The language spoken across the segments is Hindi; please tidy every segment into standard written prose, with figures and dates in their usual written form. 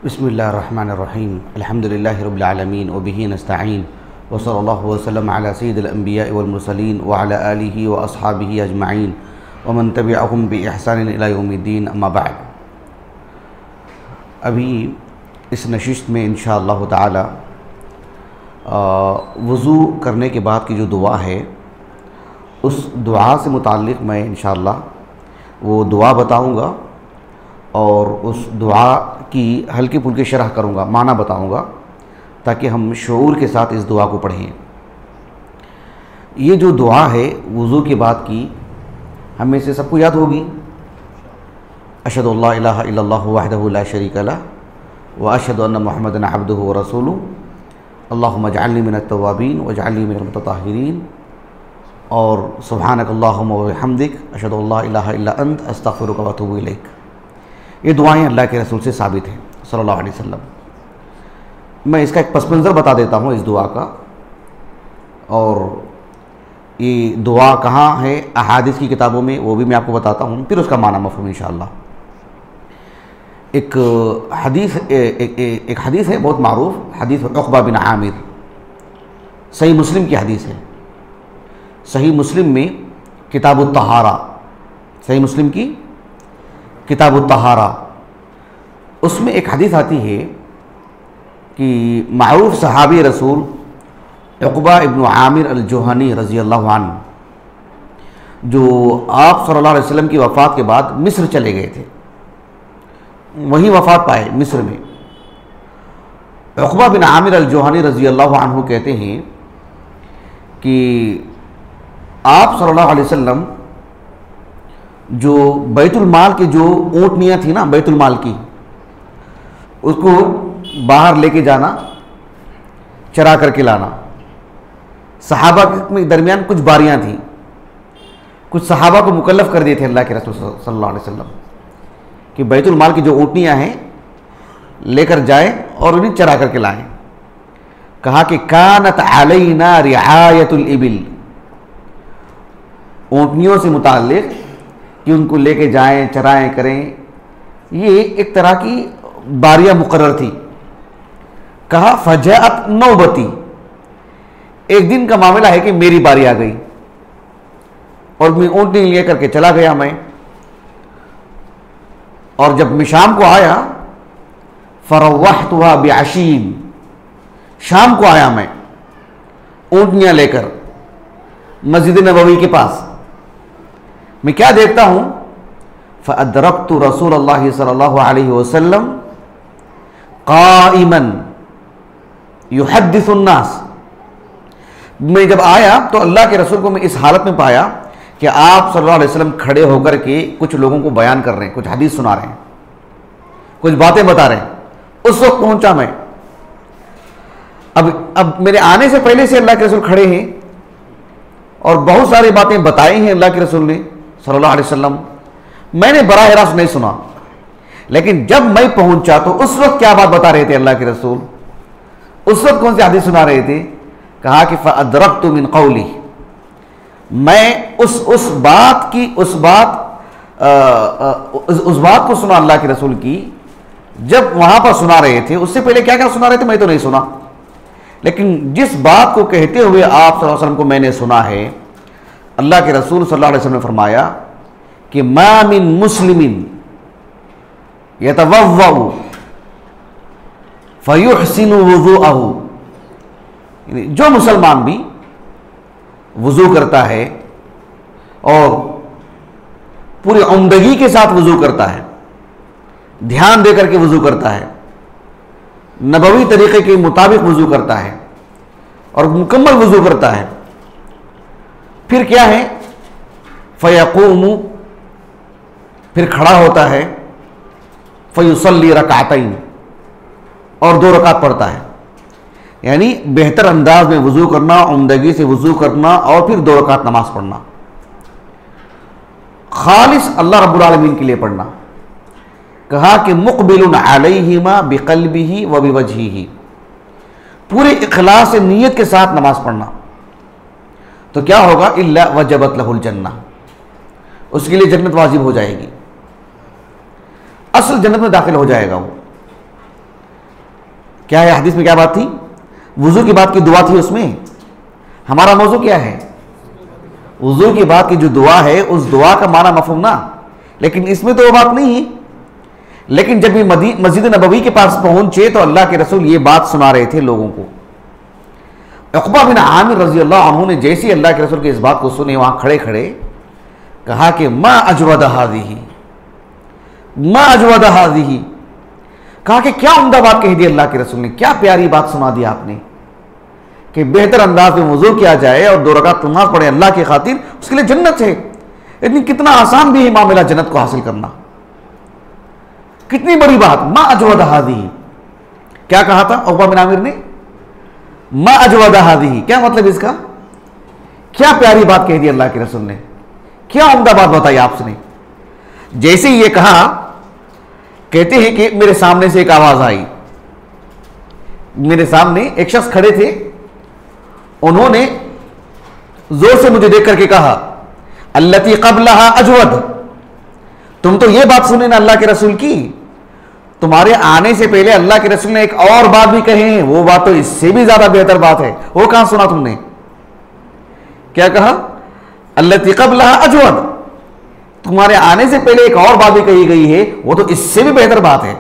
बिस्मिल्लाहिर्रहमानिर्रहीम अल्हम्दुलिल्लाहि रब्बिल आलमीन व बिही नस्तईन व सल्लल्लाहु वसल्लम अला सय्यिदिल अंबिया वल मुरसलीन व अला आलिहि व अस्हाबिहि अजमाइन व मन तबिअहुम बि इहसान इला यौमिद्दीन अम्मा बाद। अभी इस नशिस्त में इंशाअल्लाह ताला वज़ू करने के बाद की जो दुआ है उस दुआ से मुताल्लिक़ मैं इंशाअल्लाह वो दुआ बताऊंगा और उस दुआ की हल्की फुल्की शरह करूंगा, माना बताऊंगा ताकि हम शऊर के साथ इस दुआ को पढ़ें। ये जो दुआ है वज़ू के बाद की हमें से सबको याद होगी। अशहदु अल्ला इलाहा इल्लल्लाहु वहदहु ला शरीका लह व अशहदु अन्ना मुहम्मदन अब्दुहु व रसूलुहु अल्लाहुम्मा जअलनी मिनत तव्वाबीन व जअलनी मिनल मुतताहिरीन और सुब्हानकल्लाहुम्मा व बिहम्दिक अशहदु अल्ला इलाहा इल्ला अंत अस्तगफिरुका व अतूबु इलैक। ये दुआएं अल्लाह के रसूल से साबित हैं सल्लल्लाहु अलैहि वसल्लम। मैं इसका एक पस मंज़र बता देता हूँ इस दुआ का, और ये दुआ कहाँ है अहादीस की किताबों में वो भी मैं आपको बताता हूँ, फिर उसका माना मफ़हूम इंशाअल्लाह। एक हदीस है बहुत मारूफ, हदीस उक़बा बिन आमिर, सही मुस्लिम की हदीस है। सही मुस्लिम में किताबुत तहारा, सही मुस्लिम की किताबुत तहारा, उसमें एक हदीस आती है कि मारूफ सहाबी रसूल उक़बा इब्न आमिर अल-जुहनी रज़ी अल्लाहु अन्हु, जो आप सल्लल्लाहु अलैहि वसल्लम की वफ़ात के बाद मिस्र चले गए थे, वहीं वफ़ात पाए मिस्र में। उक़बा बिन आमिर अल-जुहनी रज़ी अल्लाहु अन्हु कहते हैं कि आप सल्लल्लाहु अलैहि वसल्लम जो बैतुल माल की जो ऊँटनियाँ थी ना, बैतुल माल की, उसको बाहर लेके जाना, चरा करके लाना। सहाबा के दरमियान कुछ बारियाँ थी, कुछ सहाबा को मुकल्लफ़ कर दिए थे अल्लाह के रसूल सल्लल्लाहु अलैहि वसल्लम कि बैतुल माल की जो ऊँटनियाँ हैं लेकर जाए और उन्हें चरा करके लाएं। कहा कि कानत अलैना रिआयतुल इबिल, ऊँटनियों से मुताल्लिक़ कि उनको लेके जाएं, चराएं, करें, ये एक तरह की बारियाँ मुकर्रर थी। कहा फजाअत नौबती, एक दिन का मामला है कि मेरी बारी आ गई और मैं ऊँटनी ले करके चला गया मैं, और जब मैं शाम को आया फरवहतुहा बिअशीन, शाम को आया मैं ऊँटनियाँ लेकर मस्जिद नबवी के पास, मैं क्या देखता हूँ फ़अदरक्तु रसूलल्लाह सल्लल्लाहु अलैहि वसल्लम क़ाइमन युहद्दिसुन नास। मैं जब आया तो अल्लाह के रसूल को मैं इस हालत में पाया कि आप सल्लल्लाहु अलैहि वसल्लम खड़े होकर के कुछ लोगों को बयान कर रहे हैं, कुछ हदीस सुना रहे हैं, कुछ बातें बता रहे हैं। उस वक्त पहुंचा मैं। अब मेरे आने से पहले से अल्लाह के रसूल खड़े हैं और बहुत सारी बातें बताई हैं अल्लाह के रसूल ने सल्लल्लाहु अलैहि वसल्लम। मैंने बराह रास्त नहीं सुना, लेकिन जब मैं पहुंचा तो उस वक्त क्या बात बता रहे थे अल्लाह के रसूल, उस वक्त कौन सी हदीस सुना रहे थे? कहा कि फ़अदरक्तु मिन क़ौली, मैं उस बात को सुना अल्लाह के रसूल की जब वहां पर सुना रहे थे। उससे पहले क्या क्या सुना रहे थे मैं तो नहीं सुना, लेकिन जिस बात को कहते हुए आप सल्लल्लाहु अलैहि वसल्लम को मैंने सुना है, अल्लाह के रसूल सल्लल्लाहु अलैहि वसल्लम ने फरमाया कि मा मिन मुस्लिमिन यतवव्वउ फयुहसिनु वुज़ूअहु, जो मुसलमान भी वज़ू करता है और पूरी उम्दगी के साथ वज़ू करता है, ध्यान दे करके वज़ू करता है, नबवी तरीक़े के मुताबिक वज़ू करता है और मुकम्मल वज़ू करता है, फिर क्या है फ़यक़ूमु, फिर खड़ा होता है, फ़युसल्ली रकातैन, और 2 रकात पढ़ता है। यानी बेहतर अंदाज में वज़ू करना, उम्दगी से वज़ू करना और फिर 2 रकात नमाज पढ़ना, खालिस अल्लाह रब्बुल आलमीन के लिए पढ़ना। कहा कि मुक़बिलुन अलैहिमा बिक़ल्बिही व बिवजहिही, पूरे इखलास से नीयत के साथ नमाज पढ़ना, तो क्या होगा इल्ला वजबत लहुल जन्नह, उसके लिए जन्नत वाजिब हो जाएगी, असल जन्नत में दाखिल हो जाएगा वो। क्या है हदीस में, क्या बात थी? वुजू की बात की दुआ थी उसमें। हमारा मौजू क्या है? वुजू की बात की जो दुआ है उस दुआ का माना मफहूम ना, लेकिन इसमें तो वो बात नहीं है। लेकिन जब ये मस्जिद नबवी के पास पहुंचे तो अल्लाह के रसूल ये बात सुना रहे थे लोगों को। उक़बा बिन आमिर रज़ी अल्लाह अन्हु ने जैसे अल्लाह के रसूल की इस बात को सुने, वहां खड़े खड़े कहा कि मा अजवद हाज़िही, मा अजवद हाज़िही, कहा कि क्या उम्दा बात कह दी अल्लाह के रसूल ने, क्या प्यारी बात सुना दी आपने कि बेहतर अंदाज में वुजू किया जाए और 2 रकात नमाज पढ़े अल्लाह की खातिर, उसके लिए जन्नत है। इतनी कितना आसान भी है मामला जन्नत को हासिल करना, कितनी बड़ी बात। मा अजवद हाज़िही, क्या कहा था उक़बा बिन आमिर ने? मा अजवद हाज़िही, क्या मतलब इसका? क्या प्यारी बात कह दी अल्लाह के रसूल ने, क्या उम्दा बात बताई आपने। जैसे ये कहा, कहते हैं कि मेरे सामने से एक आवाज आई, मेरे सामने एक शख्स खड़े थे, उन्होंने जोर से मुझे देख करके कहा अल्लती क़ब्लहा अजवद, तुम तो ये बात सुने ना अल्लाह के रसूल की, तुम्हारे आने से पहले अल्लाह के रसूल ने एक और बात भी कही है, वो बात तो इससे भी ज्यादा बेहतर बात है। वो कहां सुना तुमने? क्या कहा? अल्लती क़ब्लहा अजवद, तुम्हारे आने से पहले एक और बात भी कही गई है, वो तो इससे भी बेहतर बात है।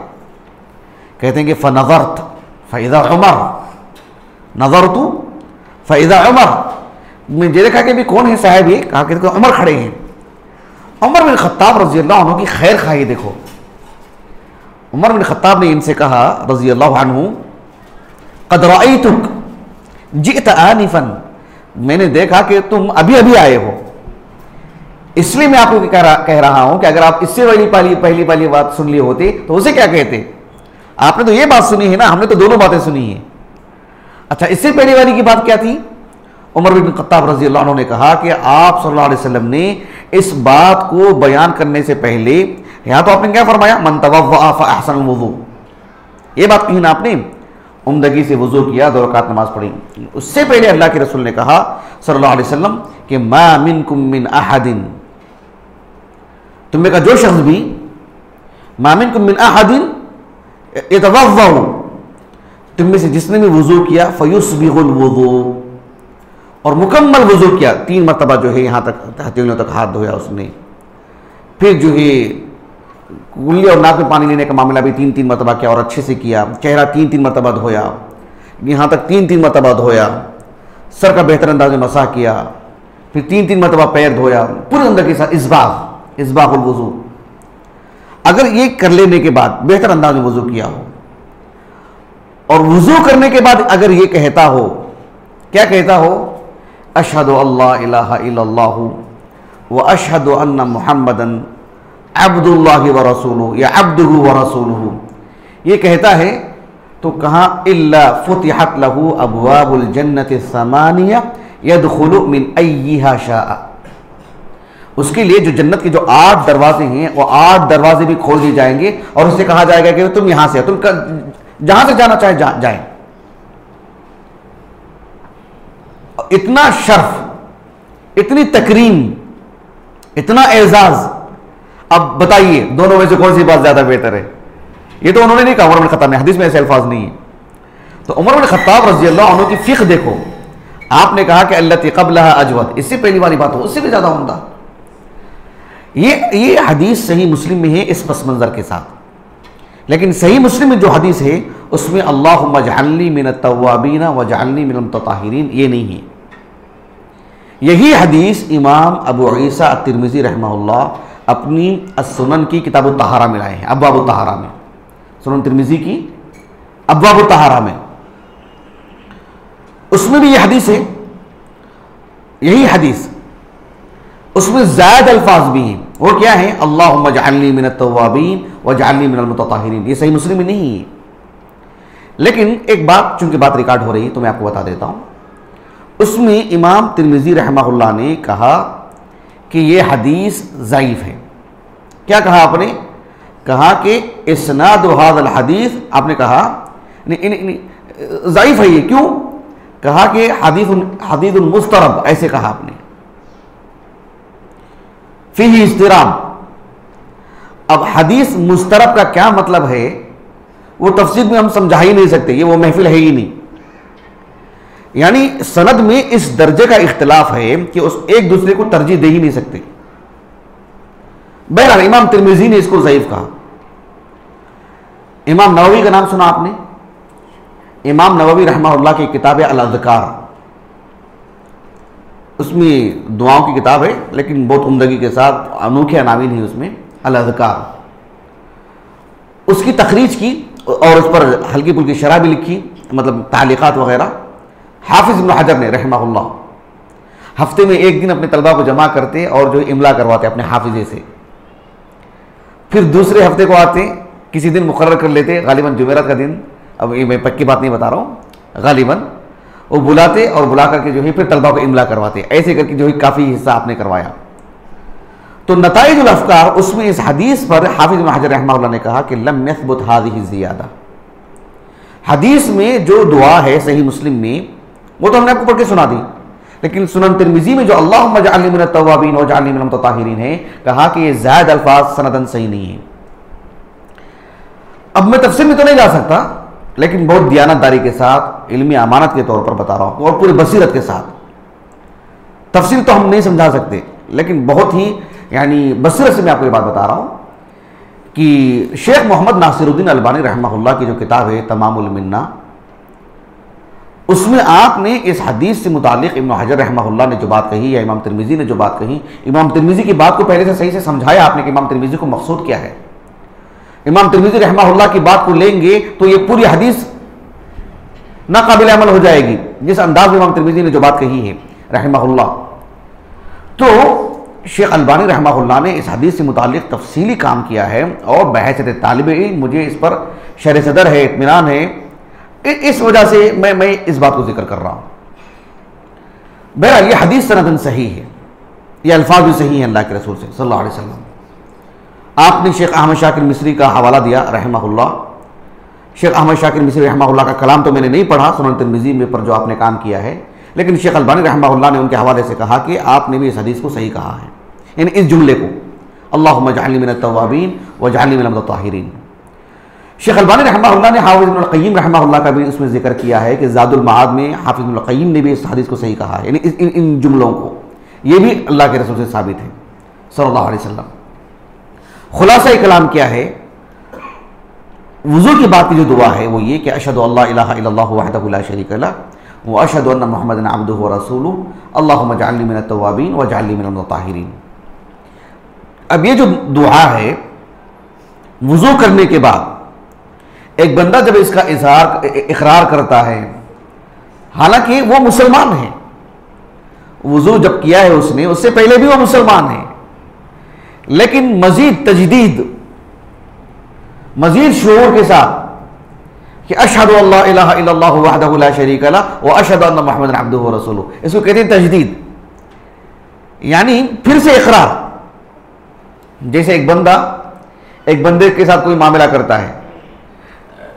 कहते हैं कि फ़नज़रत फ़इज़ा उमर, नज़रतु फ़इज़ा उमर, मुझे देखा कि भी कौन है साहब ये, कहा कि उमर खड़े हैं। उमर बिन ख़त्ताब रज़ी अल्लाह अन्हु की खैर खाई देखो। उमर बिन ख़त्ताब ने इनसे कहा रज़ी अल्लाह अन्हु, क़द रअयतुक जिअत आनिफ़न, मैंने देखा कि तुम अभी अभी आए हो, इसलिए मैं आपको कह रहा हूं कि अगर आप इससे पहली वाली बात सुन ली होती तो उसे क्या कहते? आपने तो ये बात सुनी है ना, हमने तो दोनों बातें सुनी है। अच्छा, इससे पहले वाली की बात क्या थी? उमर बिन ख़त्ताब रज़ी अल्लाह अन्हु ने कहा कि आप सल्लल्लाहु अलैहि वसल्लम ने इस बात को बयान करने से पहले यहां तो आपने क्या फरमाया, मन तवव्वअ फ़अहसनल वुज़ू, ये बात कही ना आपने, उम्दगी से वुज़ू किया, 2 रकात नमाज पढ़ी। उससे पहले अल्लाह के रसूल ने कहा सल्लल्लाहु अलैहि वसल्लम कि मा मिनकुम मिन अहदिन, तुम्हें का जो शख्स भी, मा मिनकुम मिन अहदिन यतवव्वअ, तुम में से जिसने भी वुज़ू किया, फ़युस्बिगुल वुज़ू, और मुकम्मल वुज़ू किया, 3 मरतबा जो है यहाँ तक हथेलियों तक हाथ धोया उसने, फिर जो है गुल्ली और नाक में पानी लेने का मामला भी 3-3 मरतबा किया और अच्छे से किया, चेहरा 3-3 मरतबा धोया, यहाँ तक 3-3 मरतबा धोया, सर का बेहतर अंदाज में मसाह किया, फिर 3-3 मरतबा पैर धोया, पूरे अंदर के साथ इस्बागुल वुज़ू। अगर ये कर लेने के बाद बेहतर अंदाज में वुज़ू किया हो, और वुज़ू करने के बाद अगर ये कहता हो, क्या कहता हो, अशहदु अल्ला इलाहा इल्लल्लाहु व अशहदु अन्ना मुहम्मदन अब्दुल्लाहि व रसूलुहु या अब्दुहु व रसूलुहु, ये कहता है तो कहाँ इल्ला फुतिहत लहू अबवाबुल जन्नति समानिया यदखुलु मिन अय्यिहा शाअ, उसके लिए जो जन्नत के जो 8 दरवाजे हैं वो 8 दरवाजे भी खोल दिए जाएंगे और उससे कहा जाएगा कि तुम यहां से, तुम जहां से जाना चाहे जाए। इतना शर्फ, इतनी तकरीम, इतना एजाज, अब बताइए दोनों में से कौन सी बात ज्यादा बेहतर है? ये तो उन्होंने नहीं कहा, उमर बिन ख़त्ताब ने, हदीस में ऐसे अल्फाज नहीं है। तो उमर बिन ख़त्ताब रज़ी अल्लाह अन्हु की फ़िक़्ह देखो, आपने कहा कि अल्लती क़ब्लहा अजवद, इससे पहली वाली बात हो उससे भी ज्यादा उम्दा। ये हदीस सही मुस्लिम में है इस पस मंज़र के साथ, लेकिन सही मुस्लिम में जो हदीस है उसमें अल्लाहुम्मा जअलनी मिनत तव्वाबीन व जअलनी मिनल मुतताहिरीन, ये नहीं है। यही हदीस इमाम अबू ईसा अत-तिरमिज़ी रहमहुल्लाह अपनी अस-सुनन की किताब तहारा में लाए हैं, अब्वाब तहारा में, सुनन तिरमिज़ी की अब्वाब तहारा में, उसमें भी ये हदीस है, यही हदीस, उसमें ज़ायद अल्फाज भी हैं। वो क्या है? अल्लाहुम्मा जअलनी मिनत तव्वाबीन व जअलनी मिनल मुतताहिरीन। ये सही मुस्लिम में नहीं है, लेकिन एक बात, चूंकि बात रिकॉर्ड हो रही है तो मैं आपको बता देता हूं। उसमें इमाम तिरमिज़ी रहमहुल्लाह ने कहा कि यह हदीस ज़ईफ़ है। क्या कहा आपने? कहा कि इस्नाद हाज़िल हदीस, आपने कहा ज़ईफ़ है ये, क्यों? कहा कि हदीस मुस्तरब, ऐसे कहा आपने, फ़ीही इज़्तिराब। अब हदीस मुस्तरब का क्या मतलब है वो तफसीर में हम समझा ही नहीं सकते, ये वो महफिल है ही नहीं। यानी सनद में इस दर्जे का इख्तिलाफ है कि उस एक दूसरे को तरजीह दे ही नहीं सकते। बहरहाल इमाम तिरमिजी ने इसको ज़ईफ कहा। इमाम नववी का नाम सुना आपने? इमाम नववी रहमहुल्लाह की किताब है अल-अज़कार, उसमें दुआओं की किताब है लेकिन बहुत उम्दगी के साथ, अनोखे अनावीन है उसमें, अल-अज़कार। उसकी तखरीज की और उस पर हल्की फुल्की शरह भी लिखी, मतलब तालीक़ात वगैरह। हाफिज़ इब्न हजर ने रहमहुल्लाह हफ्ते में एक दिन अपने तलबा को जमा करते और जो इमला करवाते अपने हाफिजे से, फिर दूसरे हफ्ते को आते, किसी दिन मुकर्रर कर लेते, गालिबन जुमेरात का दिन, अब ये मैं पक्की बात नहीं बता रहा हूँ, गालिबन वो बुलाते और बुला करके जो है फिर तलबा को इमला करवाते। ऐसे करके जो है काफ़ी हिस्सा आपने करवाया। तो नताइजुल अफ़कार उसमें इस हदीस पर हाफिज़ इब्न हजर रहमहुल्लाह ने कहा कि लम यस्बुत हाज़िही ज़ियादा, हदीस में जो दुआ है सही मुस्लिम में वो तो हमने आपको पढ़ के सुना दी, लेकिन सुनन तिरमिज़ी में जो अल्लाहुम्मा जअलनी मिनत तव्वाबीन व जअलनी मिनल मुतताहिरीन है, कहा कि ये ज़ायद अल्फाज सनदन सही नहीं है। अब मैं तफसीर में तो नहीं जा सकता, लेकिन बहुत दियानतदारी के साथ, इल्मी अमानत के तौर पर बता रहा हूँ और पूरी बसीरत के साथ। तफसीर तो हम नहीं समझा सकते, लेकिन बहुत ही यानी बसीरत से मैं आपको ये बात बता रहा हूँ कि शेख मोहम्मद नासिरुद्दीन अलबानी रहमहुल्लाह की जो किताब है तमामुल मिन्ना, उसमें आपने इस हदीस से मुतालिक इब्न हजर रहमहुल्लाह ने जो बात कही या इमाम तिरमिज़ी ने जो बात कही, इमाम तिरमिज़ी की बात को पहले से सही से समझाया आपने कि इमाम तिरमिज़ी को मकसूद क्या है। इमाम तिरमिज़ी रहमहुल्लाह की बात को लेंगे तो ये पूरी हदीस नाकाबिल अमल हो जाएगी, जिस अंदाज में इमाम तिरमिज़ी ने जो बात कही है रहमहुल्लाह। तो शेख अलबानी रहमहुल्लाह ने इस हदीस से मुतालिक तफसीली काम किया है और बहैसियत तालिब इल्म मुझे इस पर शरह सदर है, इत्मीनान है, इस वजह से मैं इस बात को जिक्र कर रहा हूँ। बहरहाल ये हदीस सनदन सही है, ये अल्फाज भी सही हैं अल्लाह के रसूल से सल्लल्लाहु अलैहि वसल्लम। आपने शेख अहमद शाकिर मिस्री का हवाला दिया रहमहुल्लाह। शेख अहमद शाकिर मिस्री रहमहुल्लाह का कलाम तो मैंने नहीं पढ़ा सुनन तिरमिज़ी में पर जो आपने काम किया है, लेकिन शेख अलबानी रहमहुल्लाह ने उनके हवाले से कहा कि आपने भी इस हदीस को सही कहा है, यानी इस जुमले को अल्लाहुम्मा जअलनी मिनत तव्वाबीन व जअलनी मिनल मुतताहिरीन। शेख अलबानी रहमहुल्लाह ने हाफिज़ इब्नुल क़य्यिम रहमहुल्लाह का भी उसमें जिक्र किया है कि ज़ादुल मआद में हाफिज़ इब्नुल क़य्यिम ने भी इस हदीस को सही कहा है, यानी इन जुमलों को, ये भी अल्लाह के रसूल से साबित है सल्लल्लाहु अलैहि वसल्लम। खुलासा कलाम क्या है? वुज़ू की बात की जो दुआ है वो ये कि अशहदु अल्ला इलाहा इल्लल्लाहु वहदहु ला शरीका लहु व अशहदु अन्ना मुहम्मदन अब्दुहु व रसूलुहु अल्लाहुम्मा जअलनी मिनत तव्वाबीन व जअलनी मिनल मुतताहिरीन। अब ये जो दुआ है वुज़ू करने के बाद एक बंदा जब इसका इकरार करता है, हालांकि वो मुसलमान है, वुज़ू जब किया है उसने, उससे पहले भी वो मुसलमान है, लेकिन मजीद तजदीद, मजीद शऊर के साथ कि अशहदु अल्ला इलाहा इल्लल्लाहु वहदहु ला शरीका लहु व अशहदु अन्ना मुहम्मदन अब्दुहु व रसूलुहु, इसको कहते हैं तजदीद, यानी फिर से इकरार। जैसे एक बंदे के साथ कोई मामला करता है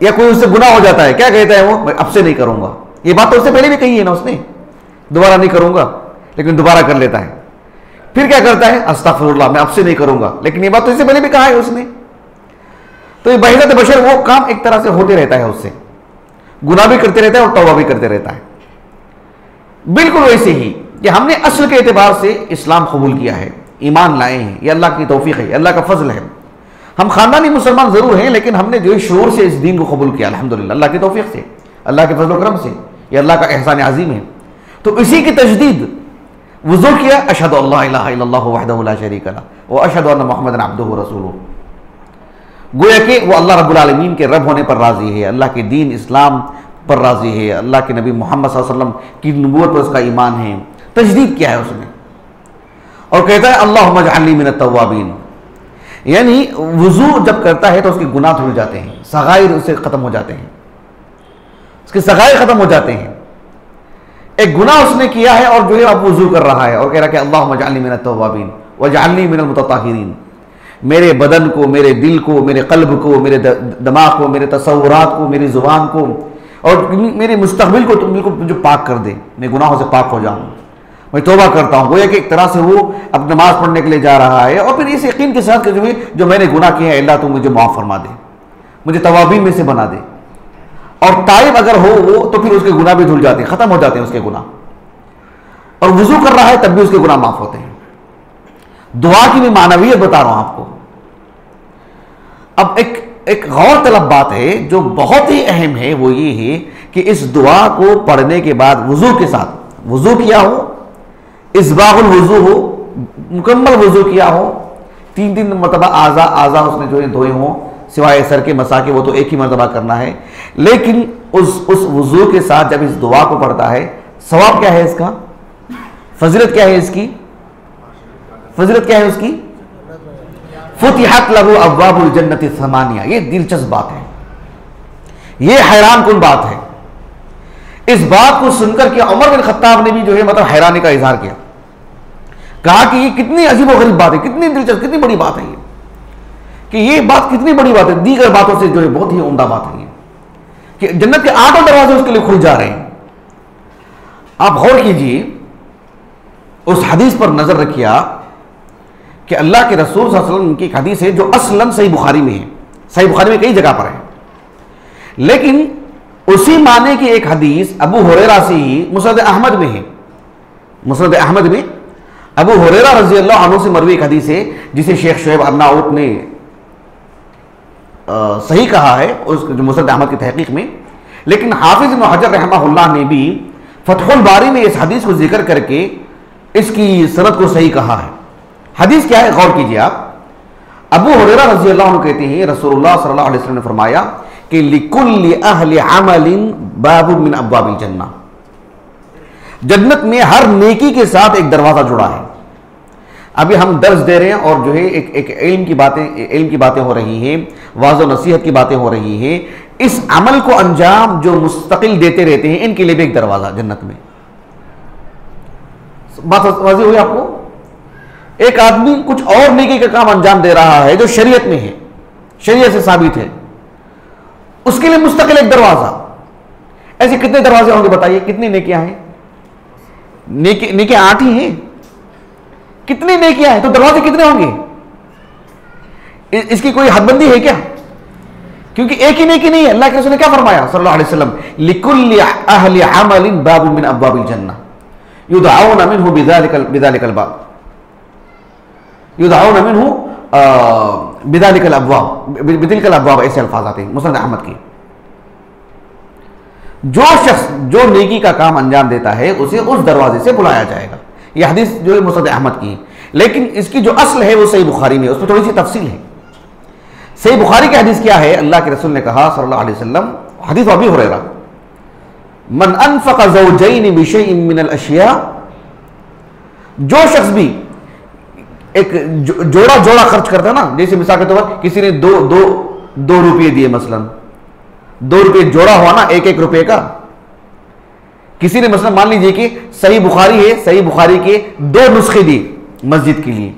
या कोई उससे गुनाह हो जाता है, क्या कहता है वो? मैं अब से नहीं करूंगा। ये बात तो उससे पहले भी कही है ना उसने, दोबारा नहीं करूंगा, लेकिन दोबारा कर लेता है। फिर क्या करता है? अस्तगफिरुल्लाह, मैं अब से नहीं करूंगा, लेकिन ये बात तो इससे पहले भी कहा है उसने। तो ये बहिरत बशर वो काम एक तरह से होते रहता है, उससे गुनाह भी करते रहता है और तौबा भी करते रहता है। बिल्कुल वैसे ही कि हमने असल के एतबार से इस्लाम कबूल किया है, ईमान लाए हैं, ये अल्लाह की तौफीक है, अल्लाह का फजल है। हम खानदानी मुसलमान जरूर हैं, लेकिन हमने जो शऊर से इस दीन को कबूल किया अल्हम्दुलिल्लाह, अल्लाह की तौफीक से, अल्लाह के फजल करम से, ये अल्लाह का एहसान अजीम है। तो इसी की तजदीद वुज़ू किया, अशहदु अल्ला इलाहा इल्लल्लाहु वहदहु ला शरीका लहु व अशहदु अन्ना मुहम्मदन अब्दुहु व रसूलुहु। गोया कि वो अल्लाह रब्बुल आलमीन के रब होने पर राजी है, अल्लाह के दीन इस्लाम पर राजी है, अल्लाह के नबी मोहम्मद सल्लल्लाहु अलैहि वसल्लम की नबूवत पर उसका ईमान है। तजदीद किया है उसने और कहता है अल्लाहुम्मा जअलनी मिनत तव्वाबीन, यानी वुज़ू जब करता है तो उसके गुनाह धुल जाते हैं, सगाइर उससे ख़त्म हो जाते हैं, उसके सगाइर ख़त्म हो जाते हैं। एक गुनाह उसने किया है और जो है अब वुज़ू कर रहा है और कह रहा है कि अल्लाहुम्मा जअलनी मिनत तव्वाबीन व जअलनी मिनल मुतताहिरीन, मेरे बदन को, मेरे दिल को, मेरे कल्ब को, मेरे दिमाग को, मेरे तसव्वुरात को, मेरी ज़ुबान को और मेरे मुस्तक़बिल को तुम बिल्कुल मुझे पाक कर दे, मैं गुनाहों से पाक हो जाऊँ, मैं तौबा करता हूँ। गोया कि एक तरह से वो अब नमाज पढ़ने के लिए जा रहा है और फिर इस यकीन के साथ कि जो मैंने गुनाह किया है अल्लाह तुम मुझे माफ़ फरमा दे, मुझे तवाबीन में से बना दे। और ताइब अगर हो वो तो फिर उसके गुनाह भी धुल जाते हैं, खत्म हो जाते हैं उसके गुनाह। और वुजू कर रहा है तब भी उसके गुनाह माफ होते हैं। दुआ की भी मानवियत बता रहा हूं आपको। अब एक गौर तलब बात है जो बहुत ही अहम है, वो ये है कि इस दुआ को पढ़ने के बाद वुजू के साथ, वुजू किया हो, इस्बागुल वुजू हो, मुकम्मल वुजू किया हो, 3 मरतबा आज़ा उसने जो है धोए हों, सिवाय सर के मसा के, वो तो एक ही मरतबा करना है। लेकिन उस वुजू के साथ जब इस दुआ को पढ़ता है, सवाब क्या है इसका, फजीलत क्या है इसकी, फजीलत क्या है उसकी, फुतिहत लहू अब्वाबुल जन्नति समानिया। ये दिलचस्प बात है, ये हैरान कुन बात है। इस बात को सुनकर के उमर बिन खत्ताब ने भी जो है मतलब हैरानी का इजहार किया, कहा कि ये कितनी अजीब और गरीब बात है, कितनी दिलचस्प, कितनी बड़ी बात है ये, कि ये बात कितनी बड़ी बात है, दीगर बातों से जो है बहुत ही उम्दा बात है ये, कि जन्नत के 8 दरवाजे उसके लिए खुल जा रहे हैं। आप गौर कीजिए, उस हदीस पर नजर रखिए कि अल्लाह के रसूल सल्लल्लाहु अलैहि वसल्लम की एक हदीस है जो असलन सही बुखारी में है, सही बुखारी में कई जगह पर है, लेकिन उसी माने की एक हदीस अबू हुरैरा से ही मुस्नद अहमद में है। मुस्नद अहमद में अबू हुरैरा रज़ी अल्लाह अन्हु से मरवी एक हदीस है जिसे शेख शुएब अर्नाउत ने सही कहा है उस मुस्नद अहमद की तहकीक में। लेकिन हाफिज इब्न हजर रहमहुल्लाह ने भी फतहुल बारी में इस हदीस को जिक्र करके इसकी सनद को सही कहा है। हदीस क्या है, गौर कीजिए आप। अबू हुरैरा रज़ी अल्लाह अन्हु कहते हैं रसूलुल्लाह सल्लल्लाहु अलैहि वसल्लम ने फरमाया कि लिकुल्लि अहलि अमलिन बाबुन मिन अब्वाबिल जन्नह, जन्नत में हर नेकी के साथ एक दरवाजा जुड़ा है। अभी हम दर्स दे रहे हैं और जो है एक इल्म की बातें हो रही हैं, वाज़ और नसीहत की बातें हो रही हैं। इस अमल को अंजाम जो मुस्तकिल देते रहते हैं, इनके लिए भी एक दरवाजा जन्नत में। बात वाज़ेह हुई आपको? एक आदमी कुछ और नेकी का काम अंजाम दे रहा है जो शरीयत में है, शरीयत से साबित है, उसके लिए मुस्तकिल एक दरवाजा। ऐसे कितने दरवाजे होंगे बताइए, कितनी नेकियां हैं? नेकियां 8 ही हैं, कितनी नेकियां हैं तो दरवाजे कितने होंगे? इसकी कोई हदबंदी है क्या? क्योंकि एक ही नेकी नहीं है। अल्लाह के रसूल ने क्या फरमाया सल्लल्लाहु अलैहि वसल्लम, लिकुल्लि अहलि अमलिन बाबुन मिन अब्वाबिल जन्नह युदअऊना मिन्हु बिज़ालिकल बाब, युदअऊना मिन्हु बिज़ालिकल अब्वाब, ऐसे अल्फाज आते हैं मुस्नद अहमद की। जो शख्स जो नेकी का काम अंजाम देता है उसे उस दरवाजे से बुलाया जाएगा। यह हदीस जो है मुस्नद अहमद की है, लेकिन इसकी जो असल है वो सही बुखारी में है, उसमें थोड़ी सी तफसील है। सही बुखारी की हदीस क्या है? अल्लाह के रसूल ने कहा सल्लल्लाहु अलैहि वसल्लम, हदीस अबी हुरैरा, मन अनफक़ ज़ौजैन बिशैइन मिनल अशिया, जो शख्स भी एक जोड़ा खर्च करता है ना, जैसे मिसाल के तौर पर किसी ने दो रुपये दिए, मसलन 2 रुपये जोड़ा हुआ ना, 1 रुपये का। किसी ने मसलन मान लीजिए कि सही बुखारी है, सही बुखारी के 2 नुस्खे दिए मस्जिद के लिए।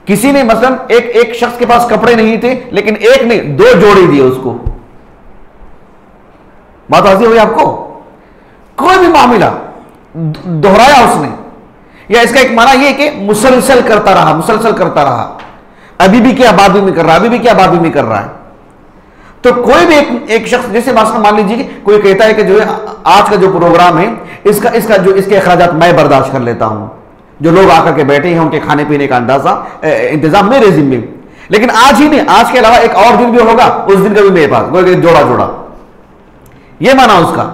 किसी ने मसलन एक शख्स के पास कपड़े नहीं थे, लेकिन एक ने 2 जोड़े दिए उसको। बात वाज़ेह हुई आपको? कोई भी मामला दोहराया उसने, या इसका एक माना यह कि मुसलसल करता रहा, अभी भी क्या बाद में कर रहा है, अभी भी क्या बाद में कर रहा है। तो कोई भी एक शख्स, जैसे मान लीजिए कि कोई कहता है कि जो है आज का जो प्रोग्राम है इसके अखराजात मैं बर्दाश्त कर लेता हूं, जो लोग आकर के बैठे हैं उनके खाने पीने का अंदाजा इंतजाम मेरे जिम्मे, लेकिन आज ही नहीं, आज के अलावा एक और दिन भी होगा, उस दिन का भी मेरे पास जोड़ा, ये माना उसका।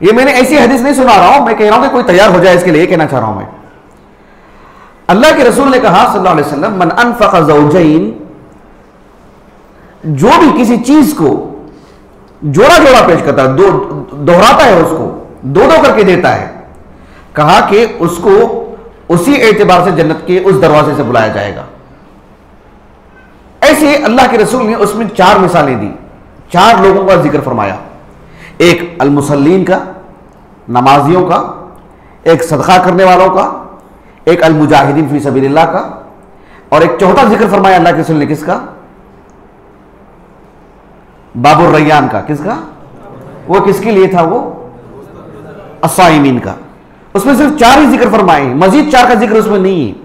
ये मैंने ऐसी हदीस नहीं सुना रहा हूं, मैं कह रहा हूं कि कोई तैयार हो जाए इसके लिए, कहना चाह रहा हूं मैं। अल्लाह के रसूल ने कहा सल्लल्लाहु अलैहि वसल्लम, मन अनफक़ ज़ौजैन, जो भी किसी चीज को जोड़ा पेश करता है, दोहराता है, उसको 2 करके देता है, कहा कि उसको उसी एतबार से जन्नत के उस दरवाजे से बुलाया जाएगा। ऐसे अल्लाह के रसूल ने उसमें 4 मिसालें दी, 4 लोगों का जिक्र फरमाया। एक अल-मुसल्लीन का, नमाजियों का, एक सदका करने वालों का, एक अल-मुजाहिदीन फी सबीलिल्लाह का, और एक चौथा जिक्र फरमाया अल्लाह के रसूल ने, किसका? बाबुर रैयान का। किसका? वो किसके लिए था? वो अस्साइमीन का। उसमें सिर्फ 4 ही जिक्र फरमाए, मजीद 4 का जिक्र उसमें नहीं है।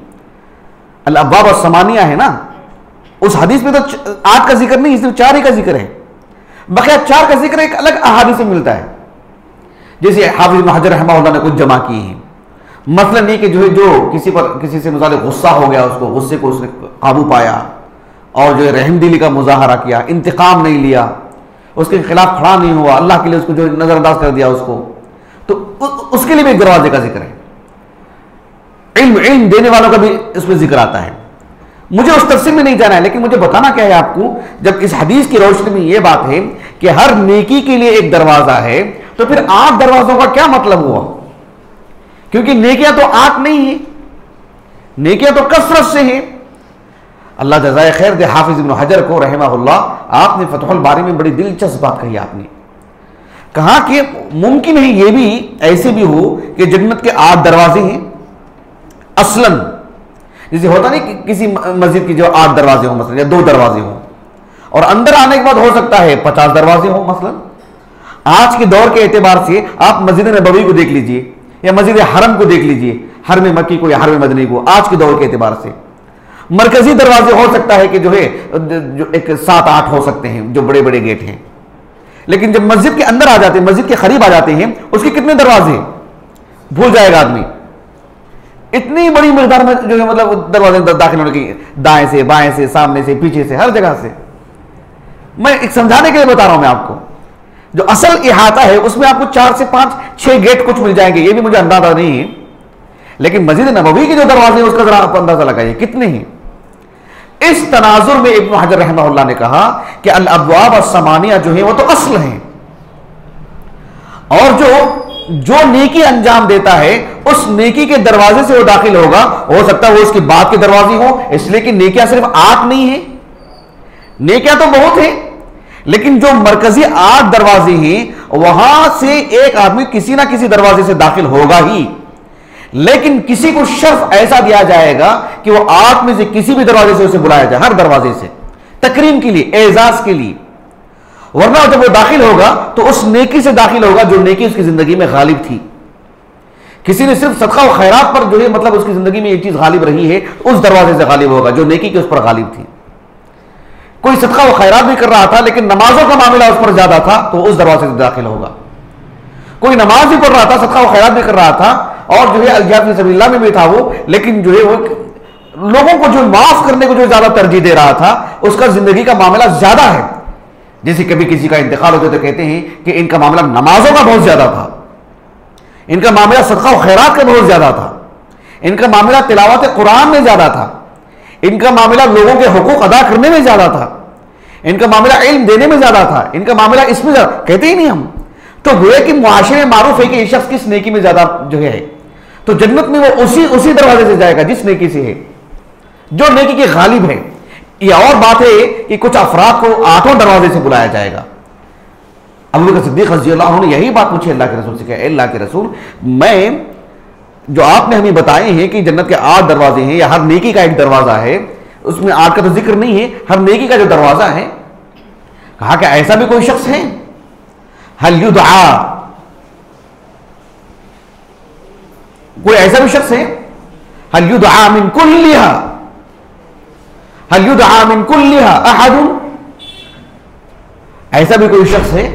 अल-अब्वाब अस्समानिया है ना, उस हदीस में तो 8 का जिक्र नहीं, सिर्फ 4 ही का जिक्र है। बकाया 4 का जिक्र एक अलग अहादीस में मिलता है। जैसे हाफिज इब्न हजर रहमतुल्लाह ने कुछ जमा की है, मतलब नहीं कि जो किसी से मुतालिक गुस्सा हो गया, उसको गुस्से को उसने काबू पाया और जो रहमदिली का मुजाहरा किया, इंतकाम नहीं लिया, उसके खिलाफ खड़ा नहीं हुआ, अल्लाह के लिए उसको जो नजरअंदाज कर दिया उसको, तो उसके लिए भी एक दरवाजे का जिक्र है। इल्म देने वालों का भी इसमें जिक्र आता है। मुझे उस तफसील में नहीं जाना है, लेकिन मुझे बताना क्या है आपको, जब इस हदीस की रोशनी में यह बात है कि हर नेकी के लिए एक दरवाजा है, तो फिर 8 दरवाजों का क्या मतलब हुआ? क्योंकि नेकियां तो 8 नहीं है, नेकियां तो कसरत से है। अल्लाह जज़ाए खैर दे हाफिज इब्न हजर को रहमहुल्लाह, आपने फतहुल बारी में बड़ी दिलचस्प बात कही। आपने कहा कि मुमकिन है ये भी ऐसे भी हो कि जन्नत के 8 दरवाजे हैं असलन, जैसे होता नहीं कि किसी मस्जिद की जो 8 दरवाजे हो मसलन, या 2 दरवाजे हो, और अंदर आने के बाद हो सकता है 50 दरवाजे हो मसलन। आज के दौर के एतबार से आप मस्जिद नबवी को देख लीजिए या मस्जिद हरम को देख लीजिए, हरम मक्की को या हरम मदनी को, आज के दौर के एतबार से मरकजी दरवाजे हो सकता है कि जो है जो एक 7-8 हो सकते हैं, जो बड़े बड़े गेट हैं। लेकिन जब मस्जिद के अंदर आ जाते हैं, मस्जिद के करीब आ जाते हैं, उसके कितने दरवाजे भूल जाएगा आदमी। इतनी बड़ी मिकदार में जो है मतलब दरवाजे दाखिल होने की, दाएं से बाएं से सामने से पीछे से हर जगह से। मैं एक समझाने के लिए बता रहा हूं मैं आपको, जो असल इहाता है उसमें आपको 4 से 5-6 गेट कुछ मिल जाएंगे, ये भी मुझे अंदाजा नहीं है। लेकिन मस्जिद नबवी के जो दरवाजे हैं उसका जरा आप अंदाजा लगाइए कितने हैं। इस तनाजुर में इब्न हजर रहमतुल्लाह ने कहा कि अल अब्वाब अस्समानिया जो है वो तो असल हैं, और जो नेकी अंजाम देता है उस नेकी के दरवाजे से वो दाखिल होगा। हो सकता है वो उसकी बात के दरवाजे हो, इसलिए कि नेकियां सिर्फ 8 नहीं है, नेकियां तो बहुत है, लेकिन जो मरकजी 8 दरवाजे हैं वहां से एक आदमी किसी ना किसी दरवाजे से दाखिल होगा ही। लेकिन किसी को शर्फ ऐसा दिया जाएगा कि वो 8 में से किसी भी दरवाजे से उसे बुलाया जाए, हर दरवाजे से, तकरीम के लिए, एजाज के लिए। वरना जब वो दाखिल होगा तो उस नेकी से दाखिल होगा जो नेकी उसकी जिंदगी में गालिब थी। किसी ने सिर्फ सदका और खैरात पर जो है मतलब उसकी जिंदगी में एक चीज गालिब रही है, उस दरवाजे से गालिब होगा जो नेकी के उस पर गालिब थी। कोई सदका और खैरात भी कर रहा था लेकिन नमाजों का मामला उस पर ज्यादा था, तो उस दरवाजे से दाखिल होगा। कोई नमाज भी पढ़ रहा था, सदका और खैरात भी कर रहा था, और जो है अल-जिहाद फी सबीलिल्लाह में भी था वो, लेकिन जो है वो लोगों को जो माफ करने को जो ज्यादा तरजीह दे रहा था, उसका जिंदगी का मामला ज्यादा है। जैसे कभी किसी का इंतकाल होता तो कहते हैं कि इनका मामला नमाजों का बहुत ज्यादा था, इनका मामला सदका और खैरात का बहुत ज्यादा था, इनका मामला तिलावत कुरान में ज्यादा था, इनका मामला लोगों के हुकूक अदा करने में ज्यादा था, इनका मामला इल्म देने में ज्यादा था, इनका मामला इसमें ज्यादा। कहते ही नहीं हम तो हुए कि मुआशरे में मारूफ है कि ये शख्स किस नेकी में ज्यादा जो है, तो जन्नत में वो उसी दरवाजे से जाएगा जिस नेकी से है, जो नेकी के गालिब है। ये और बात है कि कुछ अफराद को 8 दरवाजे से बुलाया जाएगा। अबू बकर सिद्दीक रज़ियल्लाहु अन्हु ने यही बात पूछी अल्लाह के रसूल से, कहा अल्लाह के रसूल, मैं जो आपने हमें बताए हैं कि जन्नत के 8 दरवाजे हैं या हर नेकी का एक दरवाजा है, उसमें 8 का तो जिक्र नहीं है, हर नेकी का जो दरवाजा है, कहा कि ऐसा भी कोई शख्स है, हल युदआ, कोई ऐसा भी शख्स है, हल युदआ मिन कुल्लिहा, हल युदआ मिन कुल्लिहा अहदुन, ऐसा भी कोई शख्स है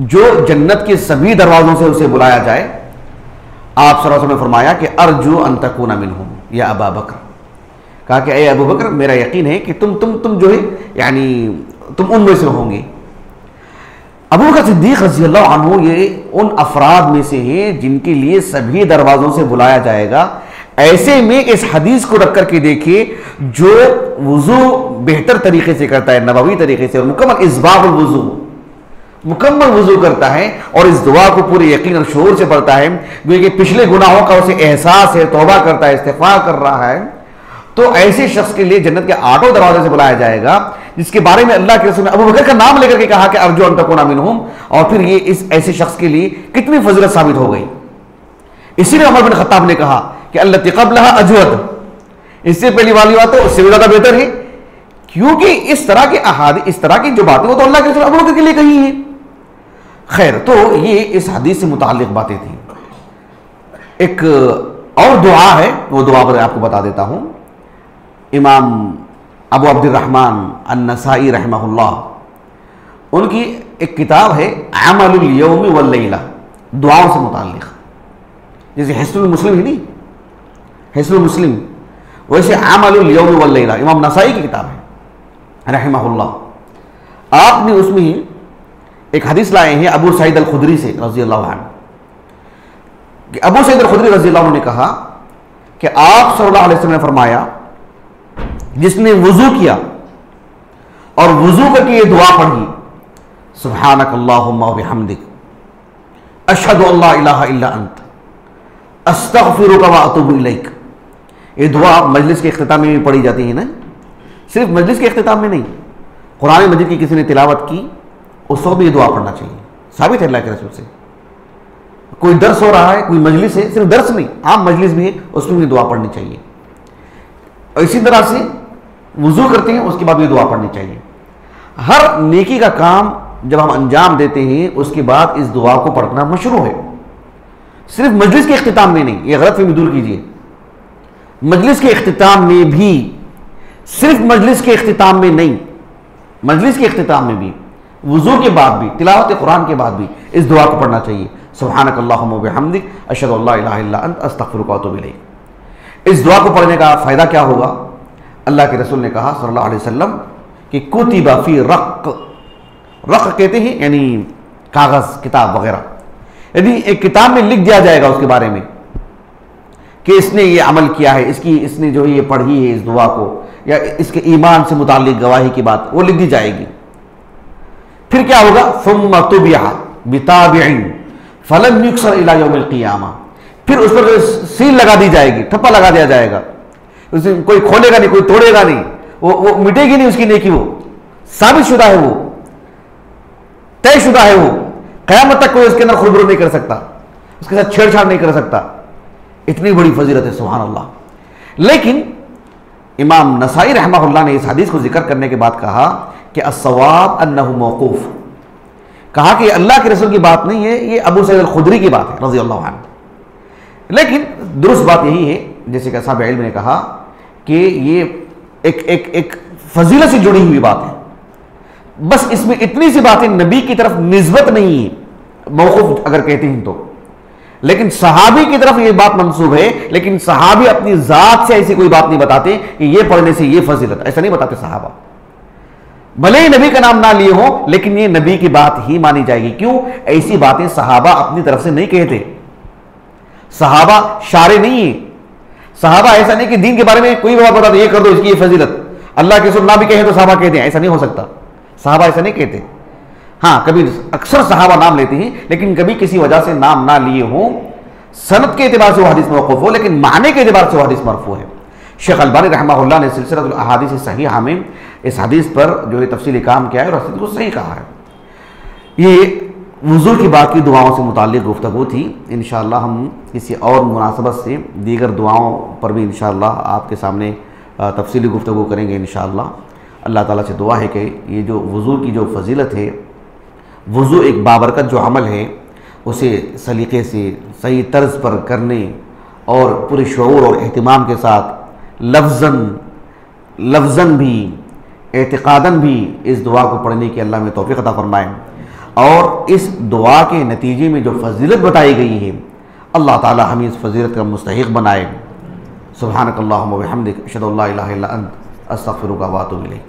जो जन्नत के सभी दरवाजों से उसे बुलाया जाए। आप सल्लल्लाहु अलैहि वसल्लम ने फरमाया कि अर्जू अन तकूना मिनहुम या अबा बकर, कहा कि ए अबू बकर, मेरा यकीन है कि तुम जो है यानी तुम उनमें से होंगे। अबू बकर सिद्दीक रज़ियल्लाहु अन्हु ये उन अफराद में से हैं जिनके लिए सभी दरवाजों से बुलाया जाएगा। ऐसे में इस हदीस को रख करके देखिए, जो वुजू बेहतर तरीके से करता है, नबवी तरीके से, और मुकम्मल इस्बागुल वुजू, मुकम्मल वुजू करता है और इस दुआ को पूरे यकीन और शऊर से पढ़ता है, क्योंकि पिछले गुनाहों का उसे एहसास है, तौबा करता है, इस्तिग़फ़ार कर रहा है, तो ऐसे शख्स के लिए जन्नत के 8 दरवाजे से बुलाया जाएगा, जिसके बारे में अल्लाह के रसूल ने अबू बकर का नाम लेकर के कहा कि अर्जू अन तकूना मिनहुम। और फिर ये इस ऐसे शख्स के लिए कितनी फजीलत साबित हो गई। इसीलिए उमर बिन खत्ताब ने कहा कि अल्लती क़ब्लहा अजवद, इससे पहली वाली बात तो उससे भी ज्यादा बेहतर है, क्योंकि इस तरह के अहादीस, इस तरह की जो बातें वो तो अल्लाह के रसूल अबू बकर के लिए कही है। खैर, तो ये इस हदीस से मुताल्लिक बातें थी। एक और दुआ है, वो दुआ पर आपको बता देता हूं। इमाम अबू अब्दुर्रहमान अन्नसाई रहमहुल्लाह, उनकी एक किताब है अमलुल यौम वल लैला, दुआओं से मुताल्लिक़। जैसे हिस्नुल मुस्लिम ही नहीं, हिस्नुल मुस्लिम, वैसे अमलुल यौम वल लैला इमाम नसाई की किताब है रहमहुल्लाह। आपने उसमें ही एक हदीस लाए हैं अबू सईद अल खुदरी से रज़ी अल्लाहु अन्हु कि अबू सईद अल खुदरी रज़ी अल्लाहु अन्हु ने कहा कि आप सल्लल्लाहु अलैहि वसल्लम ने फरमाया, जिसने वुजू किया और वुजू करके ये दुआ पढ़ी, सुब्हानक अल्लाहुम्मा व बिहम्दिक अशहदु अल्ला इलाहा इल्ला अंत अस्तगफिरुका व अतूबु इलैक। ये दुआ मजलिस के इख्तिताम में भी पढ़ी जाती है ना, सिर्फ मजलिस के इख्तिताम में नहीं, कुरान मजीद की किसी ने तिलावत की उस वक्त भी ये दुआ पढ़ना चाहिए। साबित है अल्लाह के रसूल से। कोई दर्स हो रहा है, कोई मजलिस है, सिर्फ दर्स नहीं, आम मजलिस भी है, उसमें भी दुआ पढ़नी चाहिए। और इसी तरह से वुजू करते हैं उसके बाद भी दुआ पढ़नी चाहिए। हर नेकी का काम जब हम अंजाम देते हैं उसके बाद इस दुआ को पढ़ना मशरू है, सिर्फ मजलिस के इख्तिताम में नहीं। ये गलतफहमी दूर कीजिए, मजलिस के इख्तिताम में भी, सिर्फ मजलिस के इख्तिताम में नहीं, मजलिस के इख्तिताम में भी, वुजू के बाद भी, तिलावत कुरान के बाद भी इस दुआ को पढ़ना चाहिए, सुब्हानक अल्लाहुम्मा व बिहम्दिक अशहदु अल्ला इलाहा इल्ला अंत अस्तगफिरुका व अतूबु इलैक। इस दुआ को पढ़ने का फ़ायदा क्या होगा? अल्लाह के रसूल ने कहा सल्लल्लाहु अलैहि वसल्लम कि कुतिबा फी रक़, रक़ कहते हैं यानी कागज़, किताब वगैरह, यदि एक किताब में लिख दिया जाएगा उसके बारे में कि इसने ये अमल किया है, इसने जो ये पढ़ी है इस दुआ को, या इसके ईमान से मुताल्लिक गवाही की बात वो लिख दी जाएगी। फिर क्या होगा? सुम्मा तुबिया बिताबिइन फलन युक्सर इला यौमिल क़ियामा, फिर उस पर सील लगा दी जाएगी, ठप्पा लगा दिया जाएगा, उसे कोई खोलेगा नहीं, कोई तोड़ेगा नहीं, वो मिटेगी नहीं उसकी नेकी, वो साबित शुदा है, वो तयशुदा है, वो क़यामत तक कोई उसके अंदर खुलबुल नहीं कर सकता, उसके साथ छेड़छाड़ नहीं कर सकता। इतनी बड़ी फजीलत है, सुभान अल्लाह। लेकिन इमाम नसाई रहमहुल्लाह ने इस हदीस को जिक्र करने के बाद कहा कि अस्सवाब अन्नहु मौकूफ, कहा कि अल्लाह के रसूल की बात नहीं है, ये अबू सईद अल खुदरी की बात है रज़ी अल्लाहु अन्हु। लेकिन दुरुस्त बात यही है, जैसे कि साहब इल्म ने कहा कि ये एक फजीलत से जुड़ी हुई बात है, बस इसमें इतनी सी बातें नबी की तरफ निस्बत नहीं है, मौकूफ अगर कहते हैं तो, लेकिन सहाबी की तरफ ये बात मंसूब है, लेकिन सहाबी अपनी जात से ऐसी कोई बात नहीं बताते कि ये पढ़ने से ये फजीलत, ऐसा नहीं बताते सहाबा। भले ही नबी का नाम ना लिए हो, लेकिन ये नबी की बात ही मानी जाएगी। क्यों? ऐसी बातें सहाबा अपनी तरफ से नहीं कहते, सहाबा शारे नहीं है, सहाबा ऐसा नहीं कि दीन के बारे में कोई बात बता दो, ये कर दो, इसकी ये फजीलत, अल्लाह के रसूल ना भी कहे तो सहाबा कहते हैं, ऐसा नहीं हो सकता, सहाबा ऐसा नहीं कहते। हाँ, कभी अक्सर सहाबा नाम लेते हैं, लेकिन कभी किसी वजह से नाम ना लिए हों, सनद के एतबार से वो हदीस मौकूफ हो, लेकिन माने के एतबार से वो हदीस मरफू है। शेख अलबानी रहमहुल्लाह ने सिलसिलतुल अहादीस सहीहा में इस हदीस पर जो है तफसीली काम किया है और हदीस को सही कहा है। ये वुज़ू की बाकी दुआओं से मुताल्लिक़ गुफ्तगू थी। इंशाअल्लाह हम किसी और मुनासबत से दीगर दुआओं पर भी इंशाअल्लाह आपके सामने तफसीली गुफ्तगू करेंगे इंशाअल्लाह। अल्लाह ताला से दुआ है कि ये जो वुज़ू की जो फजीलत है, वुज़ू एक बाबरकत जो अमल है, उसे सलीक़े से सही तर्ज पर करने और पूरे शऊर और एहतिमाम के साथ लफ्ज़न भी एतिक़ादन भी इस दुआ को पढ़ने की अल्लाह में तौफ़ीक़ अता फ़रमाए, और इस दुआ के नतीजे में जो फजीलत बताई गई है अल्लाह ताला हमें इस फजीलत का मुस्तहिक़ बनाए। सुब्हानक अल्लाहुम्मा व बिहम्दिक अशहदु अल्ला इलाहा इल्ला अंत अस्तगफिरुका व अतूबु इलैक।